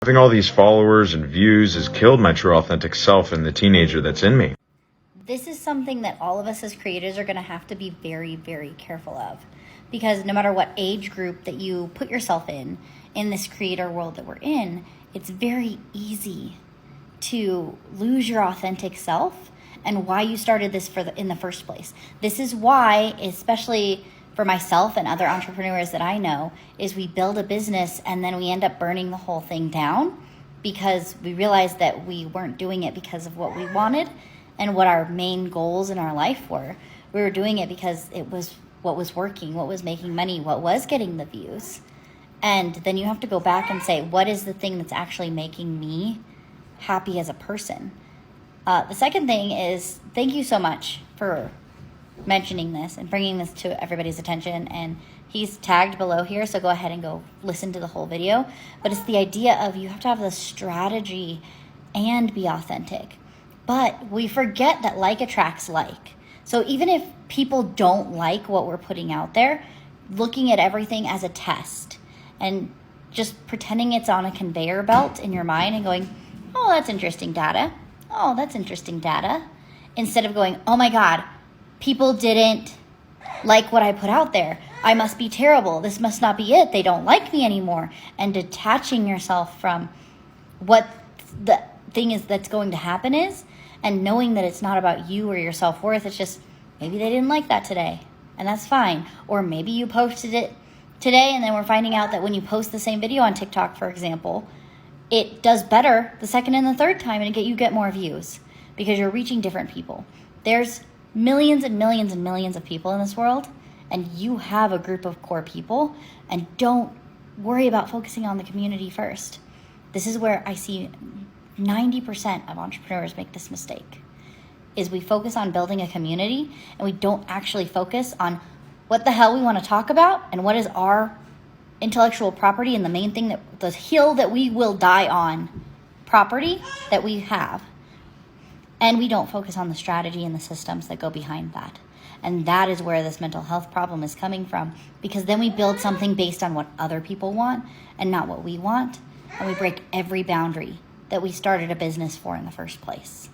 Having all these followers and views has killed my true authentic self and the teenager that's in me. This is something that all of us as creators are going to have to be very, very careful of, because no matter what age group that you put yourself in this creator world that we're in, it's very easy to lose your authentic self and why you started this in the first place. This is why, especially for myself and other entrepreneurs that I know, is we build a business and then we end up burning the whole thing down because we realized that we weren't doing it because of what we wanted and what our main goals in our life were. We were doing it because it was what was working, what was making money, what was getting the views. And then you have to go back and say, what is the thing that's actually making me happy as a person? The second thing is, thank you so much for mentioning this and bringing this to everybody's attention. And he's tagged below here, so go ahead and go listen to the whole video. But it's the idea of you have to have the strategy and be authentic. But we forget that like attracts like. So even if people don't like what we're putting out there, looking at everything as a test and just pretending it's on a conveyor belt in your mind and going, oh, that's interesting data. Oh, that's interesting data. Instead of going, oh my God, people didn't like what I put out there. I must be terrible. This must not be it. They don't like me anymore. And detaching yourself from what the thing is that's going to happen is, and knowing that it's not about you or your self-worth. It's just, maybe they didn't like that today, and that's fine. Or maybe you posted it today, and then we're finding out that when you post the same video on TikTok, for example, it does better the second and the third time, and you get more views because you're reaching different people. There's millions and millions and millions of people in this world, and you have a group of core people, and don't worry about focusing on the community first. This is where I see 90% of entrepreneurs make this mistake, is we focus on building a community and we don't actually focus on what the hell we want to talk about and what is our intellectual property and the main thing, that the hill that we will die on, property that we have. And we don't focus on the strategy and the systems that go behind that. And that is where this mental health problem is coming from, because then we build something based on what other people want and not what we want. And we break every boundary that we started a business for in the first place.